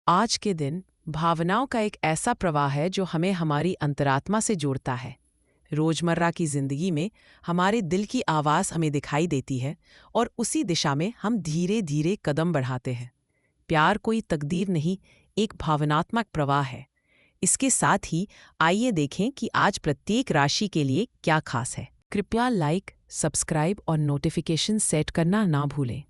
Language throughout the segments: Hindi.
आज के दिन भावनाओं का एक ऐसा प्रवाह है जो हमें हमारी अंतरात्मा से जोड़ता है। रोजमर्रा की जिंदगी में हमारे दिल की आवाज हमें दिखाई देती है और उसी दिशा में हम धीरे धीरे कदम बढ़ाते हैं। प्यार कोई तकदीर नहीं, एक भावनात्मक प्रवाह है। इसके साथ ही आइए देखें कि आज प्रत्येक राशि के लिए क्या खास है। कृपया लाइक, सब्सक्राइब और नोटिफिकेशन सेट करना ना भूलें।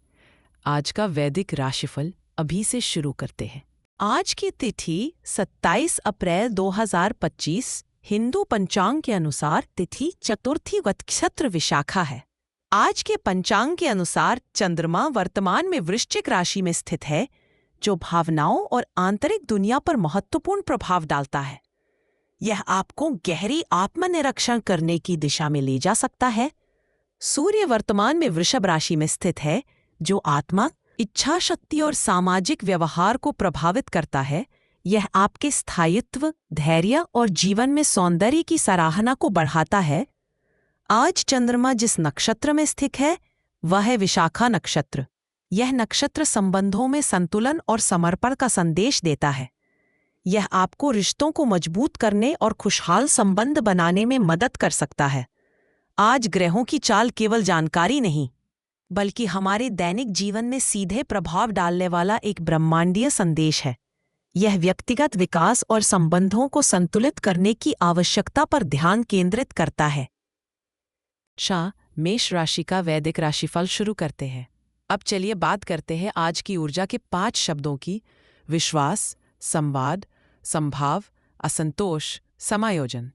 आज का वैदिक राशिफल अभी से शुरू करते हैं। आज की तिथि 27 अप्रैल 2025 हिंदू पंचांग के अनुसार तिथि चतुर्थी नक्षत्र विशाखा है। आज के पंचांग के अनुसार चंद्रमा वर्तमान में वृश्चिक राशि में स्थित है, जो भावनाओं और आंतरिक दुनिया पर महत्वपूर्ण प्रभाव डालता है। यह आपको गहरी आत्मनिरीक्षण करने की दिशा में ले जा सकता है। सूर्य वर्तमान में वृषभ राशि में स्थित है, जो आत्मा, इच्छा शक्ति और सामाजिक व्यवहार को प्रभावित करता है। यह आपके स्थायित्व, धैर्य और जीवन में सौंदर्य की सराहना को बढ़ाता है। आज चंद्रमा जिस नक्षत्र में स्थित है वह है विशाखा नक्षत्र। यह नक्षत्र संबंधों में संतुलन और समर्पण का संदेश देता है। यह आपको रिश्तों को मजबूत करने और खुशहाल संबंध बनाने में मदद कर सकता है। आज ग्रहों की चाल केवल जानकारी नहीं, बल्कि हमारे दैनिक जीवन में सीधे प्रभाव डालने वाला एक ब्रह्मांडीय संदेश है। यह व्यक्तिगत विकास और संबंधों को संतुलित करने की आवश्यकता पर ध्यान केंद्रित करता है। मेष राशि का वैदिक राशिफल शुरू करते हैं। अब चलिए बात करते हैं आज की ऊर्जा के 5 शब्दों की। विश्वास, संवाद, संभाव, असंतोष, समायोजन।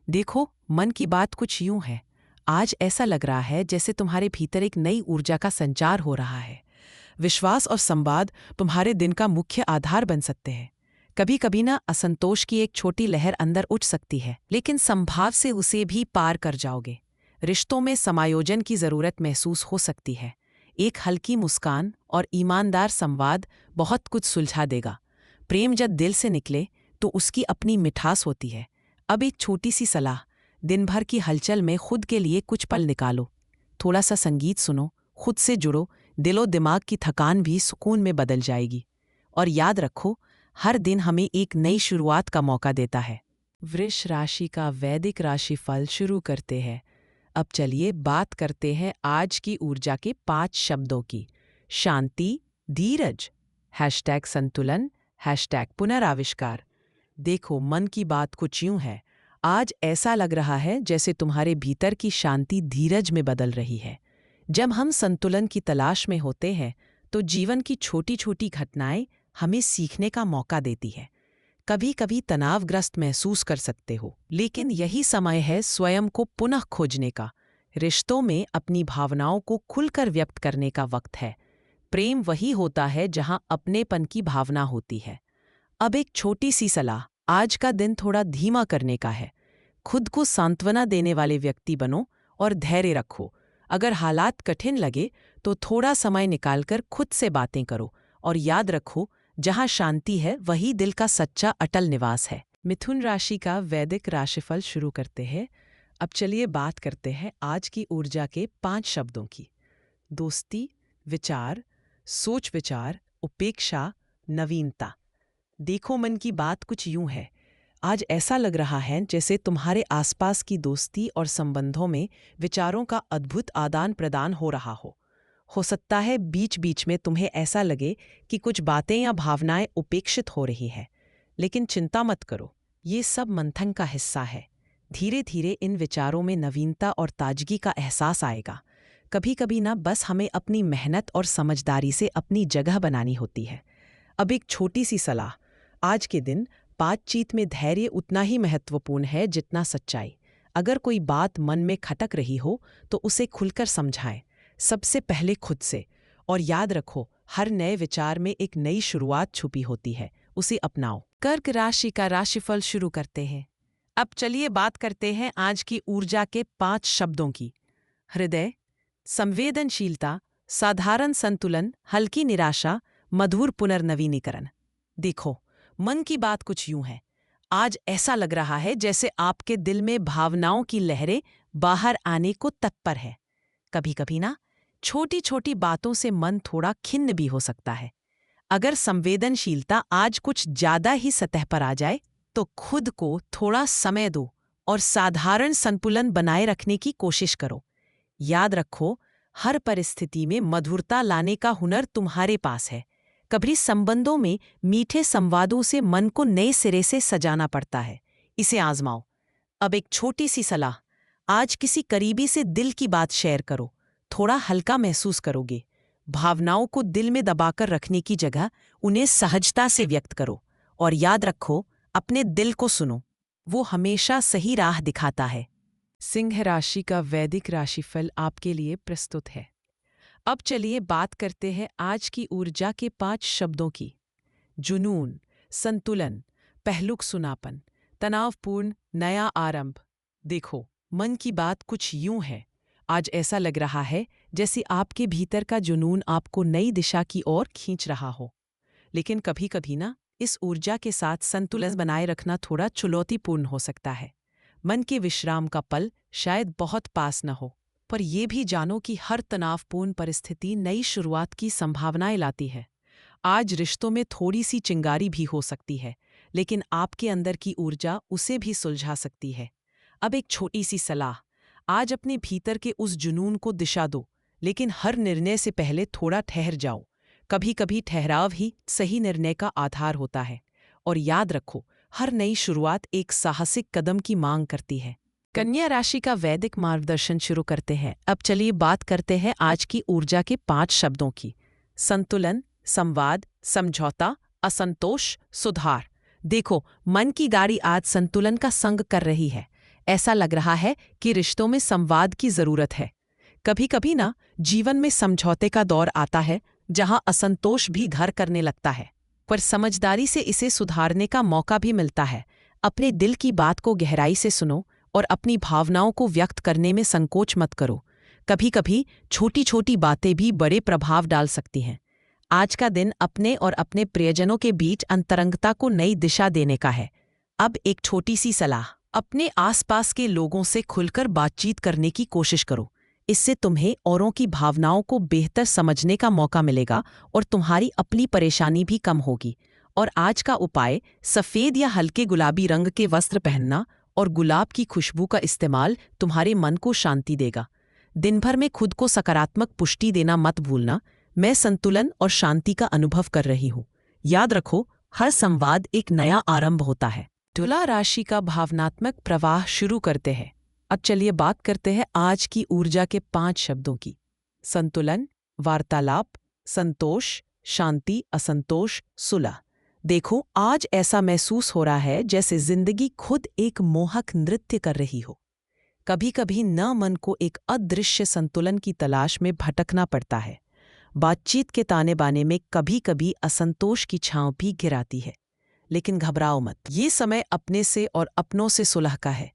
देखो, मन की बात कुछ यूं है। आज ऐसा लग रहा है जैसे तुम्हारे भीतर एक नई ऊर्जा का संचार हो रहा है। विश्वास और संवाद तुम्हारे दिन का मुख्य आधार बन सकते हैं। कभी कभी ना असंतोष की एक छोटी लहर अंदर उठ सकती है, लेकिन संभाव से उसे भी पार कर जाओगे। रिश्तों में समायोजन की जरूरत महसूस हो सकती है। एक हल्की मुस्कान और ईमानदार संवाद बहुत कुछ सुलझा देगा। प्रेम जब दिल से निकले तो उसकी अपनी मिठास होती है। अब एक छोटी सी सलाह, दिन भर की हलचल में खुद के लिए कुछ पल निकालो। थोड़ा सा संगीत सुनो, खुद से जुड़ो, दिलो दिमाग की थकान भी सुकून में बदल जाएगी। और याद रखो, हर दिन हमें एक नई शुरुआत का मौका देता है। वृष राशि का वैदिक राशिफल शुरू करते हैं। अब चलिए बात करते हैं आज की ऊर्जा के 5 शब्दों की। शांति, धीरज, #संतुलन, #पुनराविष्कार। देखो, मन की बात कुछ यूं है। आज ऐसा लग रहा है जैसे तुम्हारे भीतर की शांति धीरज में बदल रही है। जब हम संतुलन की तलाश में होते हैं तो जीवन की छोटी छोटी घटनाएं हमें सीखने का मौका देती है। कभी कभी तनावग्रस्त महसूस कर सकते हो, लेकिन यही समय है स्वयं को पुनः खोजने का। रिश्तों में अपनी भावनाओं को खुलकर व्यक्त करने का वक्त है। प्रेम वही होता है जहां अपनेपन की भावना होती है। अब एक छोटी सी सलाह, आज का दिन थोड़ा धीमा करने का है। खुद को सांत्वना देने वाले व्यक्ति बनो और धैर्य रखो। अगर हालात कठिन लगे तो थोड़ा समय निकालकर खुद से बातें करो और याद रखो, जहां शांति है वही दिल का सच्चा अटल निवास है। मिथुन राशि का वैदिक राशिफल शुरू करते हैं। अब चलिए बात करते हैं आज की ऊर्जा के 5 शब्दों की। दोस्ती, विचार, सोच विचार, उपेक्षा, नवीनता। देखो, मन की बात कुछ यूं है। आज ऐसा लग रहा है जैसे तुम्हारे आसपास की दोस्ती और संबंधों में विचारों का अद्भुत आदान प्रदान हो रहा हो। सकता है बीच बीच में तुम्हें ऐसा लगे कि कुछ बातें या भावनाएं उपेक्षित हो रही हैं, लेकिन चिंता मत करो, ये सब मंथन का हिस्सा है। धीरे धीरे इन विचारों में नवीनता और ताजगी का एहसास आएगा। कभी कभी ना बस हमें अपनी मेहनत और समझदारी से अपनी जगह बनानी होती है। अब एक छोटी सी सलाह, आज के दिन बातचीत में धैर्य उतना ही महत्वपूर्ण है जितना सच्चाई। अगर कोई बात मन में खटक रही हो तो उसे खुलकर समझाएं, सबसे पहले खुद से। और याद रखो, हर नए विचार में एक नई शुरुआत छुपी होती है, उसे अपनाओ। कर्क राशि का राशिफल शुरू करते हैं। अब चलिए बात करते हैं आज की ऊर्जा के 5 शब्दों की। हृदय, संवेदनशीलता, साधारण संतुलन, हल्की निराशा, मधुर पुनर्नवीनीकरण। देखो, मन की बात कुछ यूं है। आज ऐसा लग रहा है जैसे आपके दिल में भावनाओं की लहरें बाहर आने को तत्पर है। कभी कभी ना छोटी छोटी बातों से मन थोड़ा खिन्न भी हो सकता है। अगर संवेदनशीलता आज कुछ ज्यादा ही सतह पर आ जाए तो खुद को थोड़ा समय दो और साधारण संतुलन बनाए रखने की कोशिश करो। याद रखो, हर परिस्थिति में मधुरता लाने का हुनर तुम्हारे पास है। कभी संबंधों में मीठे संवादों से मन को नए सिरे से सजाना पड़ता है। इसे आजमाओ। अब एक छोटी सी सलाह, आज किसी करीबी से दिल की बात शेयर करो, थोड़ा हल्का महसूस करोगे। भावनाओं को दिल में दबाकर रखने की जगह उन्हें सहजता से व्यक्त करो। और याद रखो, अपने दिल को सुनो, वो हमेशा सही राह दिखाता है। सिंह राशि का वैदिक राशिफल आपके लिए प्रस्तुत है। अब चलिए बात करते हैं आज की ऊर्जा के 5 शब्दों की। जुनून, संतुलन, पहलुक सुनापन, तनावपूर्ण, नया आरंभ। देखो, मन की बात कुछ यूं है। आज ऐसा लग रहा है जैसे आपके भीतर का जुनून आपको नई दिशा की ओर खींच रहा हो। लेकिन कभी कभी ना, इस ऊर्जा के साथ संतुलन बनाए रखना थोड़ा चुनौतीपूर्ण हो सकता है। मन के विश्राम का पल शायद बहुत पास न हो, पर यह भी जानो कि हर तनावपूर्ण परिस्थिति नई शुरुआत की संभावनाएं लाती है। आज रिश्तों में थोड़ी सी चिंगारी भी हो सकती है, लेकिन आपके अंदर की ऊर्जा उसे भी सुलझा सकती है। अब एक छोटी सी सलाह, आज अपने भीतर के उस जुनून को दिशा दो, लेकिन हर निर्णय से पहले थोड़ा ठहर जाओ। कभी कभी ठहराव ही सही निर्णय का आधार होता है। और याद रखो, हर नई शुरुआत एक साहसिक कदम की मांग करती है। कन्या राशि का वैदिक मार्गदर्शन शुरू करते हैं। अब चलिए बात करते हैं आज की ऊर्जा के 5 शब्दों की। संतुलन, संवाद, समझौता, असंतोष, सुधार। देखो, मन की गाड़ी आज संतुलन का संग कर रही है। ऐसा लग रहा है कि रिश्तों में संवाद की जरूरत है। कभी कभी ना, जीवन में समझौते का दौर आता है जहां असंतोष भी घर करने लगता है, पर समझदारी से इसे सुधारने का मौका भी मिलता है। अपने दिल की बात को गहराई से सुनो और अपनी भावनाओं को व्यक्त करने में संकोच मत करो। कभी कभी छोटी छोटी बातें भी बड़े प्रभाव डाल सकती हैं। आज का दिन अपने और अपने प्रियजनों के बीच अंतरंगता को नई दिशा देने का है। अब एक छोटी सी सलाह, अपने आसपास के लोगों से खुलकर बातचीत करने की कोशिश करो। इससे तुम्हें औरों की भावनाओं को बेहतर समझने का मौका मिलेगा और तुम्हारी अपनी परेशानी भी कम होगी। और आज का उपाय, सफ़ेद या हल्के गुलाबी रंग के वस्त्र पहनना और गुलाब की खुशबू का इस्तेमाल तुम्हारे मन को शांति देगा। दिन भर में खुद को सकारात्मक पुष्टि देना मत भूलना। मैं संतुलन और शांति का अनुभव कर रही हूँ। याद रखो, हर संवाद एक नया आरंभ होता है। तुला राशि का भावनात्मक प्रवाह शुरू करते हैं। अब चलिए बात करते हैं आज की ऊर्जा के 5 शब्दों की। संतुलन, वार्तालाप, संतोष, शांति, असंतोष, सुलह। देखो, आज ऐसा महसूस हो रहा है जैसे जिंदगी खुद एक मोहक नृत्य कर रही हो। कभी कभी न मन को एक अदृश्य संतुलन की तलाश में भटकना पड़ता है। बातचीत के ताने बाने में कभी कभी असंतोष की छांव भी गिराती है। लेकिन घबराओ मत, ये समय अपने से और अपनों से सुलह का है।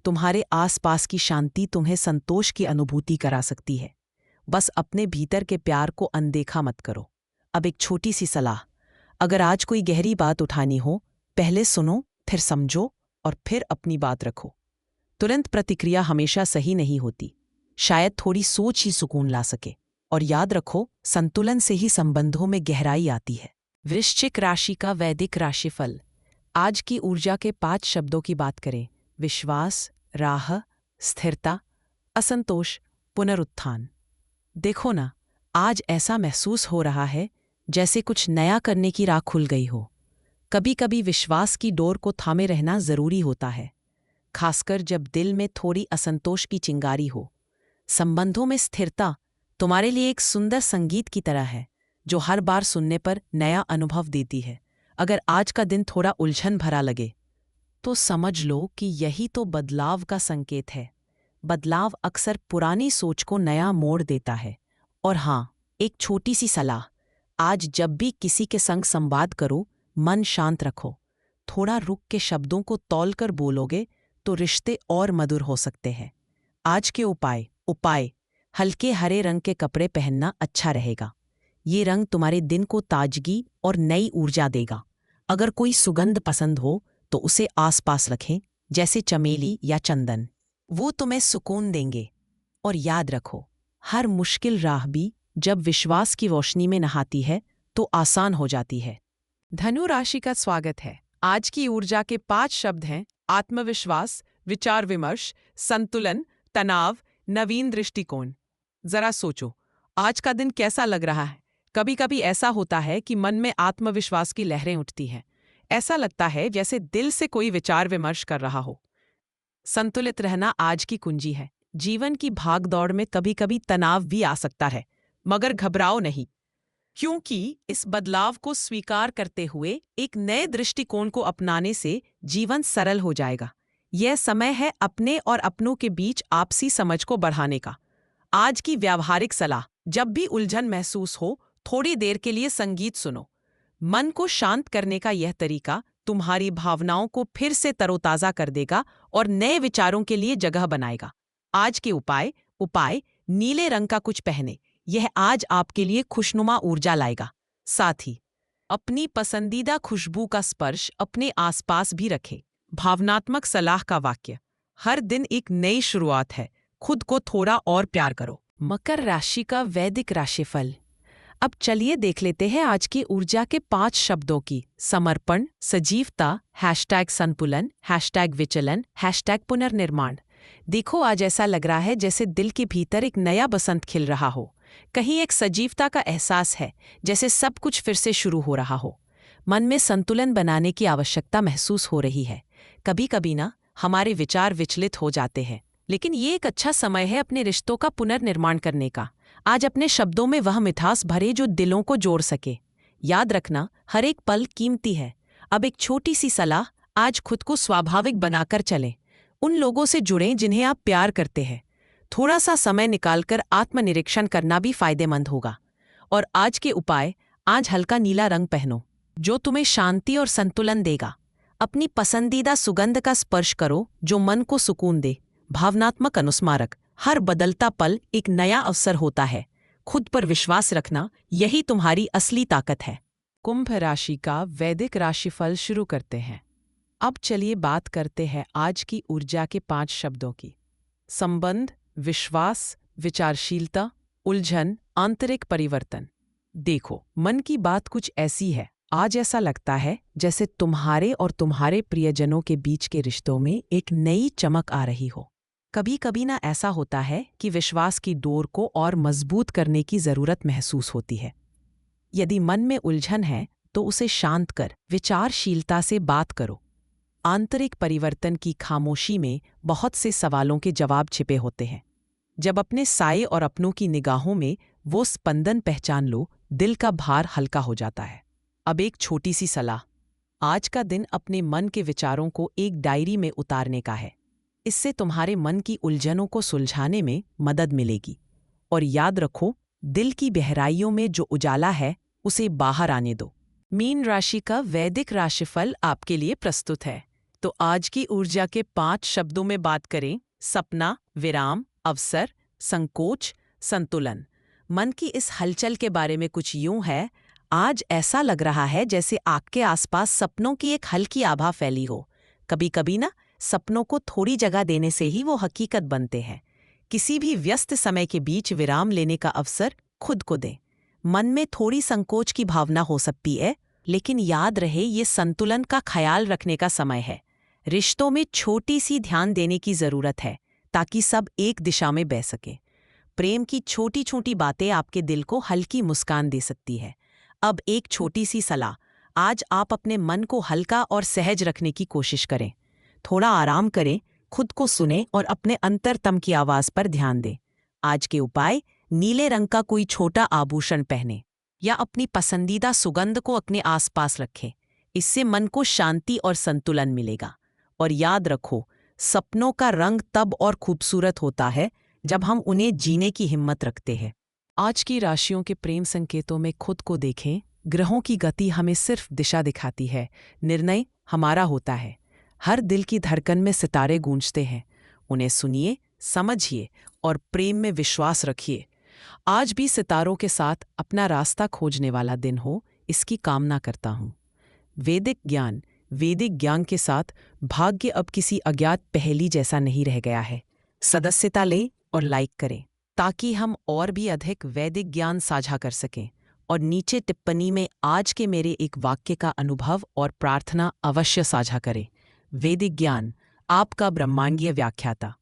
तुम्हारे आसपास की शांति तुम्हें संतोष की अनुभूति करा सकती है। बस अपने भीतर के प्यार को अनदेखा मत करो। अब एक छोटी सी सलाह, अगर आज कोई गहरी बात उठानी हो, पहले सुनो, फिर समझो और फिर अपनी बात रखो। तुरंत प्रतिक्रिया हमेशा सही नहीं होती। शायद थोड़ी सोच ही सुकून ला सके। और याद रखो, संतुलन से ही संबंधों में गहराई आती है। वृश्चिक राशि का वैदिक राशिफल। आज की ऊर्जा के 5 शब्दों की बात करें। विश्वास, राह, स्थिरता, असंतोष, पुनरुत्थान। देखो ना, आज ऐसा महसूस हो रहा है जैसे कुछ नया करने की राह खुल गई हो। कभी कभी विश्वास की डोर को थामे रहना जरूरी होता है, खासकर जब दिल में थोड़ी असंतोष की चिंगारी हो। संबंधों में स्थिरता तुम्हारे लिए एक सुंदर संगीत की तरह है, जो हर बार सुनने पर नया अनुभव देती है। अगर आज का दिन थोड़ा उलझन भरा लगे, तो समझ लो कि यही तो बदलाव का संकेत है। बदलाव अक्सर पुरानी सोच को नया मोड़ देता है। और हाँ, एक छोटी सी सलाह, आज जब भी किसी के संग संवाद करो, मन शांत रखो। थोड़ा रुक के शब्दों को तौलकर बोलोगे तो रिश्ते और मधुर हो सकते हैं। आज के उपाय हल्के हरे रंग के कपड़े पहनना अच्छा रहेगा। ये रंग तुम्हारे दिन को ताजगी और नई ऊर्जा देगा। अगर कोई सुगंध पसंद हो तो उसे आसपास रखें, जैसे चमेली या चंदन। वो तुम्हें सुकून देंगे। और याद रखो, हर मुश्किल राह भी जब विश्वास की रोशनी में नहाती है तो आसान हो जाती है। धनु राशि का स्वागत है। आज की ऊर्जा के 5 शब्द हैं आत्मविश्वास, विचार विमर्श, संतुलन, तनाव, नवीन दृष्टिकोण। जरा सोचो, आज का दिन कैसा लग रहा है? कभी कभी ऐसा होता है कि मन में आत्मविश्वास की लहरें उठती हैं। ऐसा लगता है जैसे दिल से कोई विचार विमर्श कर रहा हो। संतुलित रहना आज की कुंजी है। जीवन की भागदौड़ में कभी कभी तनाव भी आ सकता है, मगर घबराओ नहीं, क्योंकि इस बदलाव को स्वीकार करते हुए एक नए दृष्टिकोण को अपनाने से जीवन सरल हो जाएगा। यह समय है अपने और अपनों के बीच आपसी समझ को बढ़ाने का। आज की व्यावहारिक सलाह, जब भी उलझन महसूस हो, थोड़ी देर के लिए संगीत सुनो। मन को शांत करने का यह तरीका तुम्हारी भावनाओं को फिर से तरोताजा कर देगा और नए विचारों के लिए जगह बनाएगा। आज के उपाय नीले रंग का कुछ पहने। यह आज आपके लिए खुशनुमा ऊर्जा लाएगा। साथ ही अपनी पसंदीदा खुशबू का स्पर्श अपने आसपास भी रखें। भावनात्मक सलाह का वाक्य, हर दिन एक नई शुरुआत है, खुद को थोड़ा और प्यार करो। मकर राशि का वैदिक राशिफल। अब चलिए देख लेते हैं आज की ऊर्जा के 5 शब्दों की। समर्पण, सजीवता, #संतुलन, #विचलन, #पुनर्निर्माण। देखो, आज ऐसा लग रहा है जैसे दिल के भीतर एक नया बसंत खिल रहा हो। कहीं एक सजीवता का एहसास है, जैसे सब कुछ फिर से शुरू हो रहा हो। मन में संतुलन बनाने की आवश्यकता महसूस हो रही है। कभी कभी ना हमारे विचार विचलित हो जाते हैं, लेकिन ये एक अच्छा समय है अपने रिश्तों का पुनर्निर्माण करने का। आज अपने शब्दों में वह मिठास भरे जो दिलों को जोड़ सके। याद रखना, हर एक पल कीमती है। अब एक छोटी सी सलाह, आज खुद को स्वाभाविक बनाकर चलें। उन लोगों से जुड़ें जिन्हें आप प्यार करते हैं। थोड़ा सा समय निकालकर आत्मनिरीक्षण करना भी फायदेमंद होगा। और आज के उपाय, आज हल्का नीला रंग पहनो, जो तुम्हें शांति और संतुलन देगा। अपनी पसंदीदा सुगंध का स्पर्श करो, जो मन को सुकून दे। भावनात्मक अनुस्मारक, हर बदलता पल एक नया अवसर होता है। खुद पर विश्वास रखना, यही तुम्हारी असली ताकत है। कुंभ राशि का वैदिक राशिफल शुरू करते हैं। अब चलिए बात करते हैं आज की ऊर्जा के 5 शब्दों की। संबंध, विश्वास, विचारशीलता, उलझन, आंतरिक परिवर्तन। देखो, मन की बात कुछ ऐसी है। आज ऐसा लगता है जैसे तुम्हारे और तुम्हारे प्रियजनों के बीच के रिश्तों में एक नई चमक आ रही हो। कभी कभी ना ऐसा होता है कि विश्वास की डोर को और मजबूत करने की जरूरत महसूस होती है। यदि मन में उलझन है तो उसे शांत कर विचारशीलता से बात करो। आंतरिक परिवर्तन की खामोशी में बहुत से सवालों के जवाब छिपे होते हैं। जब अपने साये और अपनों की निगाहों में वो स्पंदन पहचान लो, दिल का भार हल्का हो जाता है। अब एक छोटी सी सलाह, आज का दिन अपने मन के विचारों को एक डायरी में उतारने का है। इससे तुम्हारे मन की उलझनों को सुलझाने में मदद मिलेगी। और याद रखो, दिल की गहराइयों में जो उजाला है, उसे बाहर आने दो। मीन राशि का वैदिक राशिफल आपके लिए प्रस्तुत है। तो आज की ऊर्जा के 5 शब्दों में बात करें। सपना, विराम, अवसर, संकोच, संतुलन। मन की इस हलचल के बारे में कुछ यूं है, आज ऐसा लग रहा है जैसे आपके आसपास सपनों की एक हल्की आभा फैली हो। कभी कभी ना सपनों को थोड़ी जगह देने से ही वो हकीकत बनते हैं। किसी भी व्यस्त समय के बीच विराम लेने का अवसर खुद को दें। मन में थोड़ी संकोच की भावना हो सकती है, लेकिन याद रहे, ये संतुलन का ख्याल रखने का समय है। रिश्तों में छोटी सी ध्यान देने की जरूरत है, ताकि सब एक दिशा में बह सके। प्रेम की छोटी छोटी बातें आपके दिल को हल्की मुस्कान दे सकती है। अब एक छोटी सी सलाह, आज आप अपने मन को हल्का और सहज रखने की कोशिश करें। थोड़ा आराम करें, खुद को सुने और अपने अंतरतम की आवाज पर ध्यान दें। आज के उपाय, नीले रंग का कोई छोटा आभूषण पहने या अपनी पसंदीदा सुगंध को अपने आसपास रखें। इससे मन को शांति और संतुलन मिलेगा। और याद रखो, सपनों का रंग तब और खूबसूरत होता है जब हम उन्हें जीने की हिम्मत रखते हैं। आज की राशियों के प्रेम संकेतों में खुद को देखें। ग्रहों की गति हमें सिर्फ दिशा दिखाती है, निर्णय हमारा होता है। हर दिल की धड़कन में सितारे गूंजते हैं। उन्हें सुनिए, समझिए और प्रेम में विश्वास रखिए। आज भी सितारों के साथ अपना रास्ता खोजने वाला दिन हो, इसकी कामना करता हूँ। वैदिक ज्ञान के साथ भाग्य अब किसी अज्ञात पहेली जैसा नहीं रह गया है। सदस्यता लें और लाइक करें, ताकि हम और भी अधिक वैदिक ज्ञान साझा कर सकें। और नीचे टिप्पणी में आज के मेरे एक वाक्य का अनुभव और प्रार्थना अवश्य साझा करें। वैदिक ज्ञान, आपका ब्रह्मांडीय व्याख्याता।